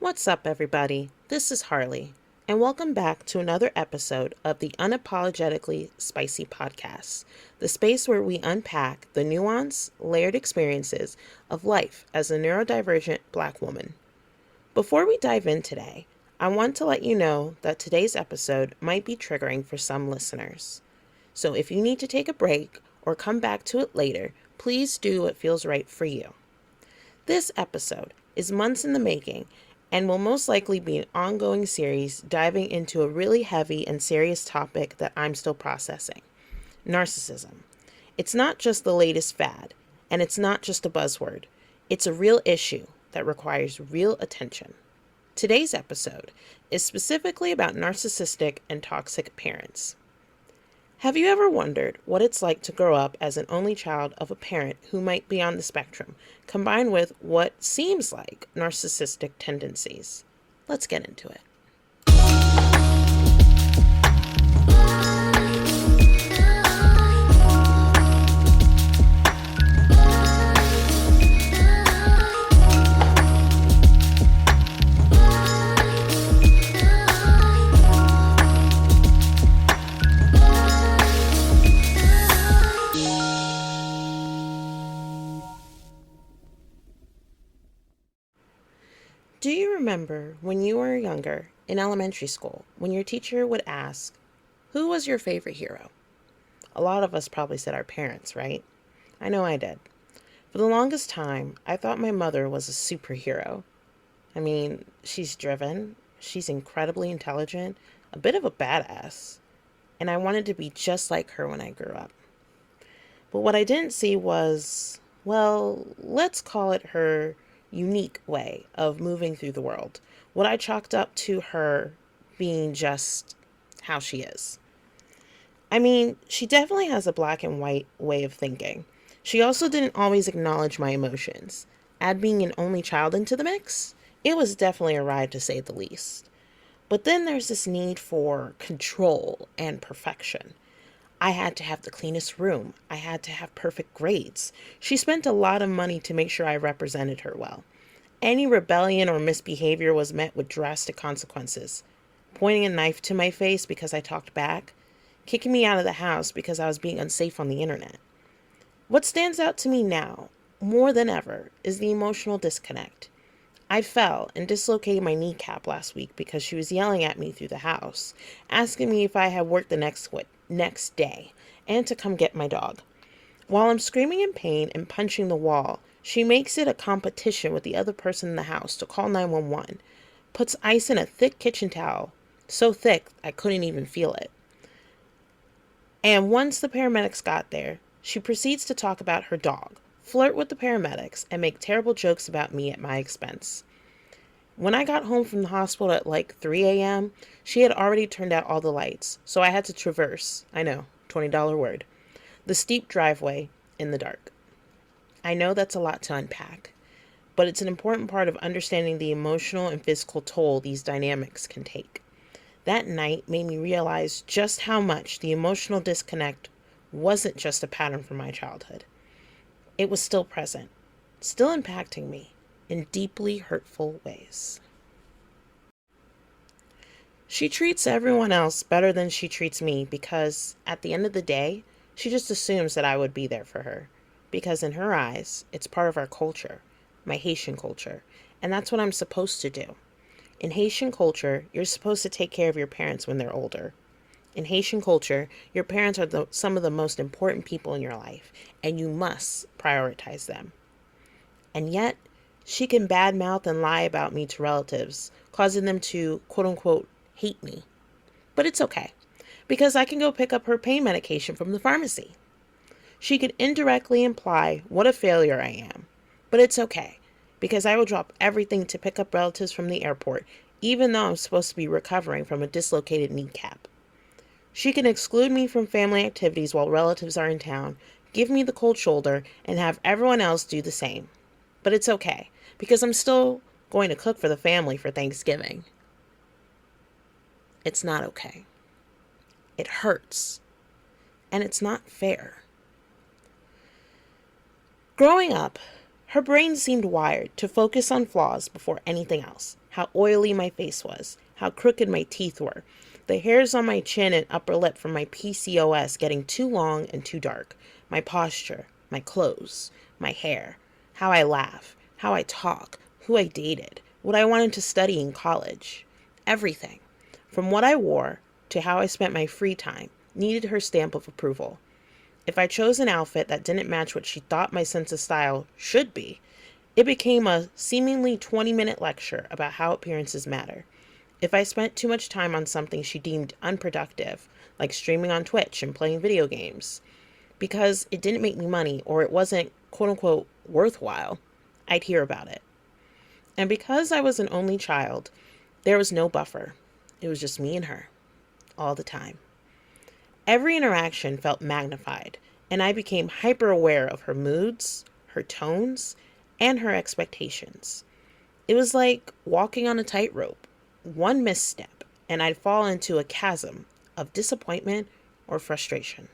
What's up, everybody? This is Harley, and welcome back to another episode of the Unapologetically Spicy Podcast, the space where we unpack the nuanced, layered experiences of life as a neurodivergent Black woman. Before we dive in today, I want to let you know that today's episode might be triggering for some listeners. So if you need to take a break or come back to it later, please do what feels right for you. This episode is months in the making and will most likely be an ongoing series diving into a really heavy and serious topic that I'm still processing: narcissism. It's not just the latest fad, and it's not just a buzzword. It's a real issue that requires real attention. Today's episode is specifically about narcissistic and toxic parents. Have you ever wondered what it's like to grow up as an only child of a parent who might be on the spectrum, combined with what seems like narcissistic tendencies? Let's get into it. Do you remember when you were younger in elementary school, when your teacher would ask, "Who was your favorite hero?" A lot of us probably said our parents, right? I know I did. For the longest time, I thought my mother was a superhero. I mean, she's driven, she's incredibly intelligent, a bit of a badass, and I wanted to be just like her when I grew up. But what I didn't see was, well, let's call it her unique way of moving through the world. What I chalked up to her being just how she is. I mean, she definitely has a black and white way of thinking. She also didn't always acknowledge my emotions. Add being an only child into the mix, it was definitely a ride to say the least. But then there's this need for control and perfection. I had to have the cleanest room. I had to have perfect grades. She spent a lot of money to make sure I represented her well. Any rebellion or misbehavior was met with drastic consequences. Pointing a knife to my face because I talked back. Kicking me out of the house because I was being unsafe on the internet. What stands out to me now, more than ever, is the emotional disconnect. I fell and dislocated my kneecap last week because she was yelling at me through the house, asking me if I had work the next day, and to come get my dog. While I'm screaming in pain and punching the wall, she makes it a competition with the other person in the house to call 911, puts ice in a thick kitchen towel, so thick I couldn't even feel it. And once the paramedics got there, she proceeds to talk about her dog, flirt with the paramedics, and make terrible jokes about me at my expense. When I got home from the hospital at like 3 a.m., she had already turned out all the lights, so I had to traverse, I know, $20 word, the steep driveway in the dark. I know that's a lot to unpack, but it's an important part of understanding the emotional and physical toll these dynamics can take. That night made me realize just how much the emotional disconnect wasn't just a pattern from my childhood. It was still present, still impacting me in deeply hurtful ways. She treats everyone else better than she treats me because, at the end of the day, she just assumes that I would be there for her. Because in her eyes, it's part of our culture, my Haitian culture, and that's what I'm supposed to do. In Haitian culture, you're supposed to take care of your parents when they're older. In Haitian culture, your parents are some of the most important people in your life, and you must prioritize them. And yet, she can badmouth and lie about me to relatives, causing them to, quote-unquote, hate me. But it's okay, because I can go pick up her pain medication from the pharmacy. She could indirectly imply what a failure I am, but it's okay, because I will drop everything to pick up relatives from the airport, even though I'm supposed to be recovering from a dislocated kneecap. She can exclude me from family activities while relatives are in town, give me the cold shoulder, and have everyone else do the same. But it's okay, because I'm still going to cook for the family for Thanksgiving. It's not okay. It hurts. And it's not fair. Growing up, her brain seemed wired to focus on flaws before anything else. how oily my face was, how crooked my teeth were, the hairs on my chin and upper lip from my PCOS getting too long and too dark, my posture, my clothes, my hair, how I laugh, how I talk, who I dated, what I wanted to study in college. Everything, from what I wore to how I spent my free time, needed her stamp of approval. If I chose an outfit that didn't match what she thought my sense of style should be, it became a seemingly 20-minute lecture about how appearances matter. If I spent too much time on something she deemed unproductive, like streaming on Twitch and playing video games, because it didn't make me money or it wasn't quote unquote worthwhile, I'd hear about it. And because I was an only child, there was no buffer. It was just me and her, all the time. Every interaction felt magnified, and I became hyper aware of her moods, her tones, and her expectations. It was like walking on a tightrope. One misstep, and I'd fall into a chasm of disappointment or frustration.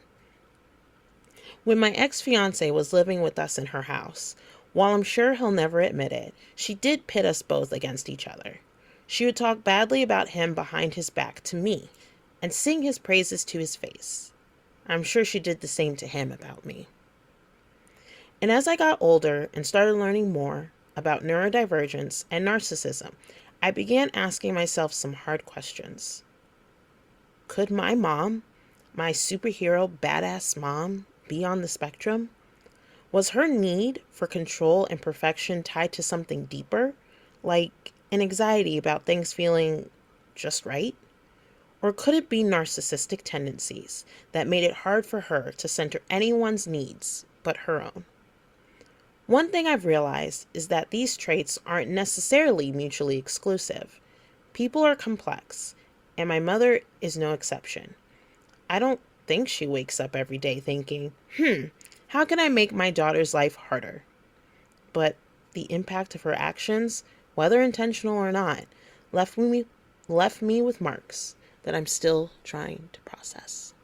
When my ex-fiance was living with us in her house, while I'm sure he'll never admit it, she did pit us both against each other. She would talk badly about him behind his back to me, and sing his praises to his face. I'm sure she did the same to him about me. And as I got older and started learning more about neurodivergence and narcissism, I began asking myself some hard questions. Could my mom, my superhero badass mom, be on the spectrum? Was her need for control and perfection tied to something deeper, like an anxiety about things feeling just right? Or could it be narcissistic tendencies that made it hard for her to center anyone's needs but her own? One thing I've realized is that these traits aren't necessarily mutually exclusive. People are complex, and my mother is no exception. I don't think she wakes up every day thinking, how can I make my daughter's life harder? But the impact of her actions, whether intentional or not, left me with marks that I'm still trying to process.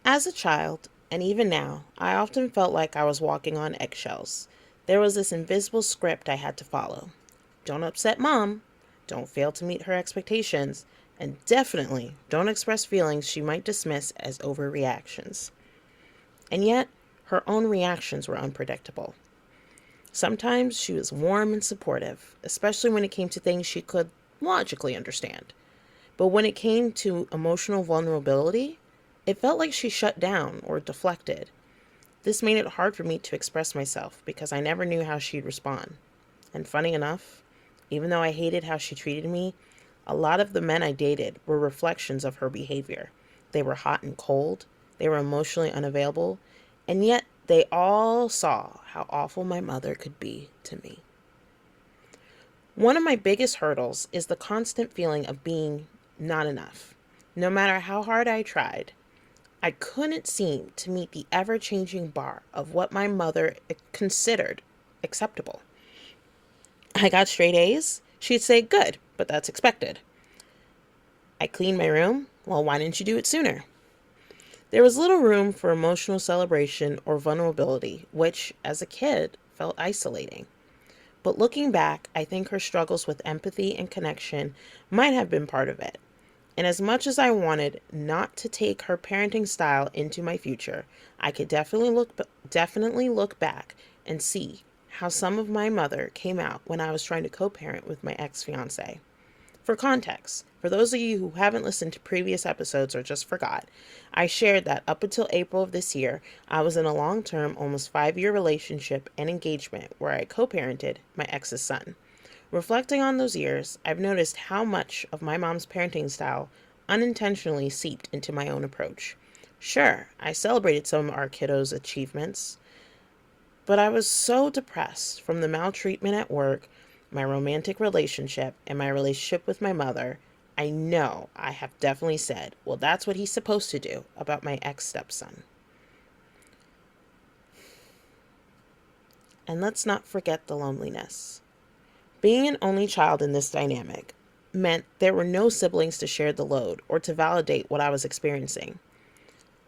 As a child, and even now, I often felt like I was walking on eggshells. There was this invisible script I had to follow. Don't upset mom, don't fail to meet her expectations, and definitely don't express feelings she might dismiss as overreactions. And yet, her own reactions were unpredictable. Sometimes she was warm and supportive, especially when it came to things she could logically understand. But when it came to emotional vulnerability, it felt like she shut down or deflected. This made it hard for me to express myself because I never knew how she'd respond. And funny enough, even though I hated how she treated me, a lot of the men I dated were reflections of her behavior. They were hot and cold, they were emotionally unavailable, and yet they all saw how awful my mother could be to me. One of my biggest hurdles is the constant feeling of being not enough. No matter how hard I tried, I couldn't seem to meet the ever-changing bar of what my mother considered acceptable. I got straight A's. She'd say, good, but that's expected. I cleaned my room. Well, why didn't you do it sooner? There was little room for emotional celebration or vulnerability, which, as a kid, felt isolating. But looking back, I think her struggles with empathy and connection might have been part of it. And as much as I wanted not to take her parenting style into my future, I could definitely look back and see how some of my mother came out when I was trying to co-parent with my ex-fiance. For context, for those of you who haven't listened to previous episodes or just forgot, I shared that up until April of this year, I was in a long-term, almost 5-year relationship and engagement where I co-parented my ex's son. Reflecting on those years, I've noticed how much of my mom's parenting style unintentionally seeped into my own approach. Sure, I celebrated some of our kiddos' achievements, but I was so depressed from the maltreatment at work, my romantic relationship, and my relationship with my mother. I know I have definitely said, well, that's what he's supposed to do about my ex-stepson. And let's not forget the loneliness. Being an only child in this dynamic meant there were no siblings to share the load or to validate what I was experiencing.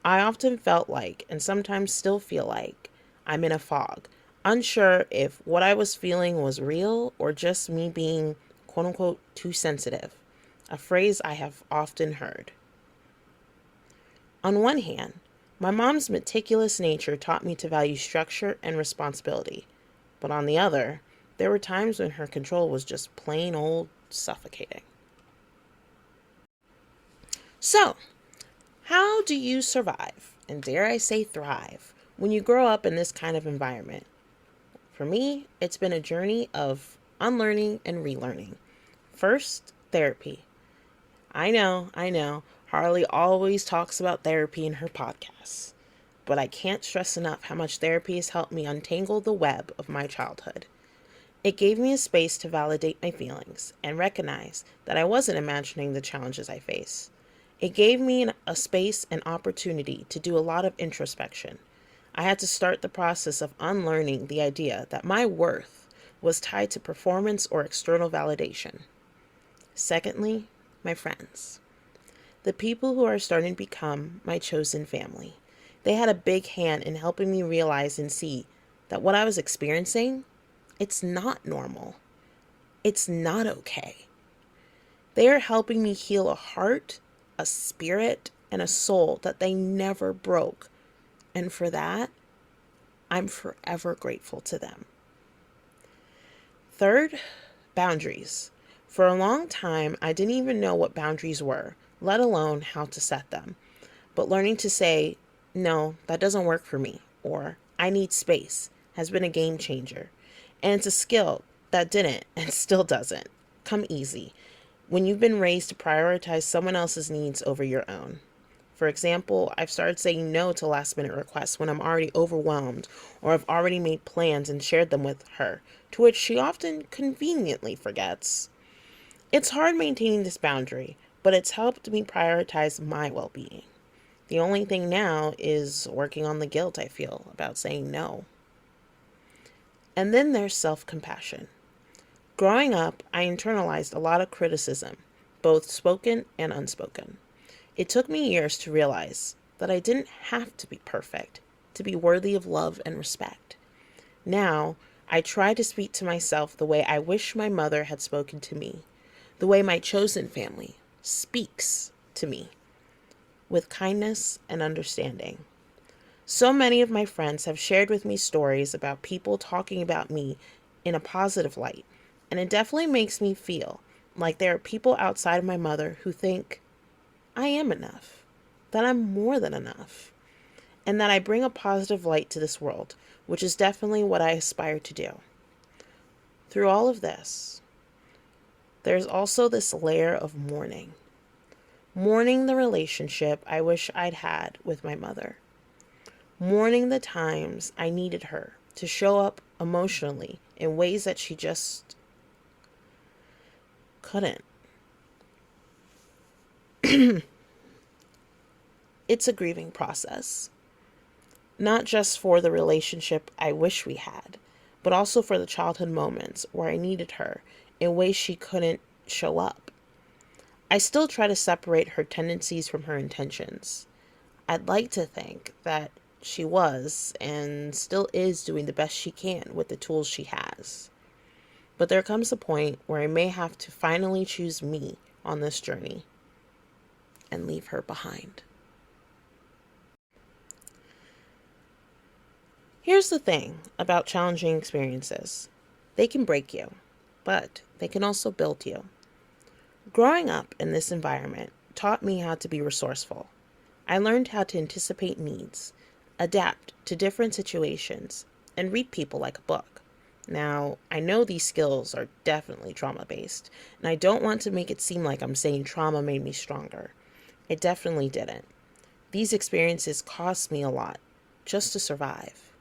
I often felt like, and sometimes still feel like, I'm in a fog, unsure if what I was feeling was real or just me being quote unquote too sensitive, a phrase I have often heard. On one hand, my mom's meticulous nature taught me to value structure and responsibility, but on the other, there were times when her control was just plain old suffocating. So, how do you survive, and dare I say thrive, when you grow up in this kind of environment? For me, it's been a journey of unlearning and relearning. First, therapy. I know, Harley always talks about therapy in her podcasts, but I can't stress enough how much therapy has helped me untangle the web of my childhood. It gave me a space to validate my feelings and recognize that I wasn't imagining the challenges I face. It gave me a space and opportunity to do a lot of introspection. I had to start the process of unlearning the idea that my worth was tied to performance or external validation. Secondly, my friends. The people who are starting to become my chosen family. They had a big hand in helping me realize and see that what I was experiencing, it's not normal. It's not okay. They are helping me heal a heart, a spirit, and a soul that they never broke. And for that, I'm forever grateful to them. Third, boundaries. For a long time, I didn't even know what boundaries were, let alone how to set them. But learning to say, no, that doesn't work for me, or I need space, has been a game changer. And it's a skill that didn't, and still doesn't, come easy when you've been raised to prioritize someone else's needs over your own. For example, I've started saying no to last minute requests when I'm already overwhelmed or I've already made plans and shared them with her, to which she often conveniently forgets. It's hard maintaining this boundary, but it's helped me prioritize my well-being. The only thing now is working on the guilt I feel about saying no. And then there's self-compassion. Growing up, I internalized a lot of criticism, both spoken and unspoken. It took me years to realize that I didn't have to be perfect to be worthy of love and respect. Now, I try to speak to myself the way I wish my mother had spoken to me, the way my chosen family speaks to me, with kindness and understanding. So many of my friends have shared with me stories about people talking about me in a positive light, and it definitely makes me feel like there are people outside of my mother who think I am enough, that I'm more than enough, and that I bring a positive light to this world, which is definitely what I aspire to do. Through all of this, there's also this layer of mourning. Mourning the relationship I wish I'd had with my mother. Mourning the times I needed her to show up emotionally in ways that she just couldn't. It's a grieving process, not just for the relationship I wish we had, but also for the childhood moments where I needed her in ways she couldn't show up. I still try to separate her tendencies from her intentions. I'd like to think that she was and still is doing the best she can with the tools she has. But there comes a point where I may have to finally choose me on this journey and leave her behind. Here's the thing about challenging experiences. They can break you, but they can also build you. Growing up in this environment taught me how to be resourceful. I learned how to anticipate needs, adapt to different situations, and read people like a book. Now, I know these skills are definitely trauma-based, and I don't want to make it seem like I'm saying trauma made me stronger. It definitely didn't. These experiences cost me a lot just to survive.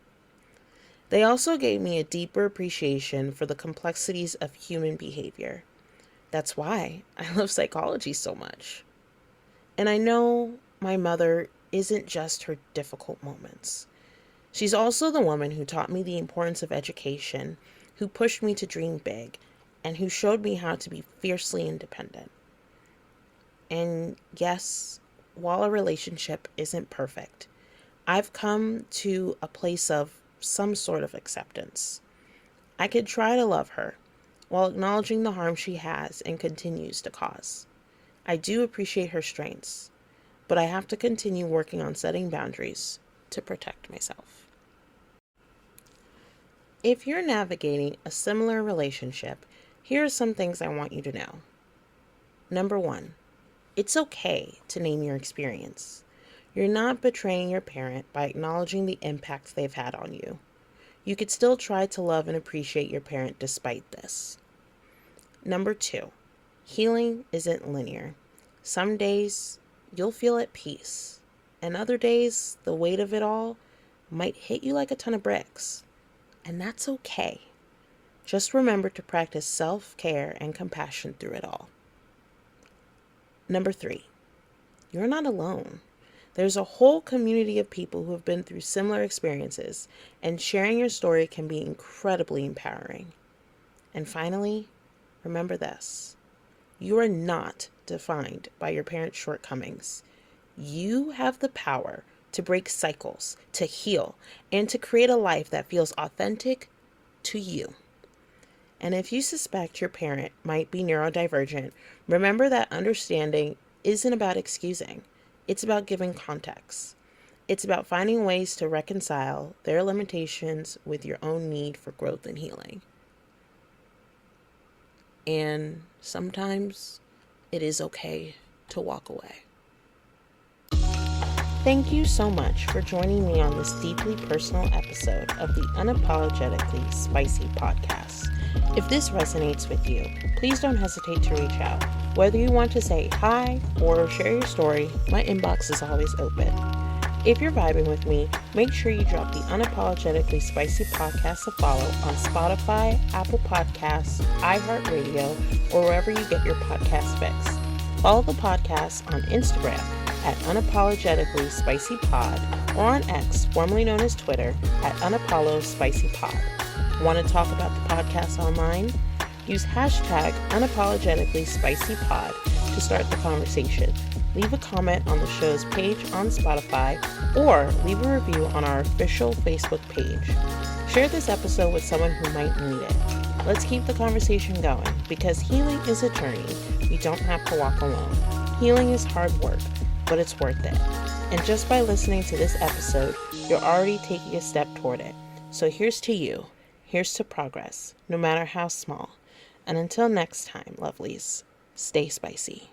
They also gave me a deeper appreciation for the complexities of human behavior. That's why I love psychology so much. And I know my mother isn't just her difficult moments. She's also the woman who taught me the importance of education, who pushed me to dream big, and who showed me how to be fiercely independent. And yes, while a relationship isn't perfect, I've come to a place of some sort of acceptance. I could try to love her while acknowledging the harm she has and continues to cause. I do appreciate her strengths, but I have to continue working on setting boundaries to protect myself. If you're navigating a similar relationship, here are some things I want you to know. Number 1, it's okay to name your experience. You're not betraying your parent by acknowledging the impacts they've had on you. You could still try to love and appreciate your parent despite this. Number 2, healing isn't linear. Some days you'll feel at peace, and other days the weight of it all might hit you like a ton of bricks. And that's okay. Just remember to practice self-care and compassion through it all. Number 3, you're not alone. There's a whole community of people who have been through similar experiences, and sharing your story can be incredibly empowering. And finally, remember this. You are not defined by your parents' shortcomings. You have the power to break cycles, to heal, and to create a life that feels authentic to you. And if you suspect your parent might be neurodivergent, remember that understanding isn't about excusing. It's about giving context. It's about finding ways to reconcile their limitations with your own need for growth and healing. And sometimes it is okay to walk away. Thank you so much for joining me on this deeply personal episode of the Unapologetically Spicy podcast. If this resonates with you, please don't hesitate to reach out. Whether you want to say hi or share your story, my inbox is always open. If you're vibing with me, make sure you drop the Unapologetically Spicy podcast a follow on Spotify, Apple Podcasts, iHeartRadio, or wherever you get your podcast fix. Follow the podcast on Instagram at Unapologetically Spicy Pod, or on X, formerly known as Twitter, at Unapollo Spicy Pod. Want to talk about the podcast online? Use hashtag Unapologetically Spicy Pod to start the conversation. Leave a comment on the show's page on Spotify, or leave a review on our official Facebook page. Share this episode with someone who might need it. Let's keep the conversation going, because healing is a journey. We don't have to walk alone. Healing is hard work, but it's worth it. And just by listening to this episode, you're already taking a step toward it. So here's to you. Here's to progress, no matter how small. And until next time, lovelies, stay spicy.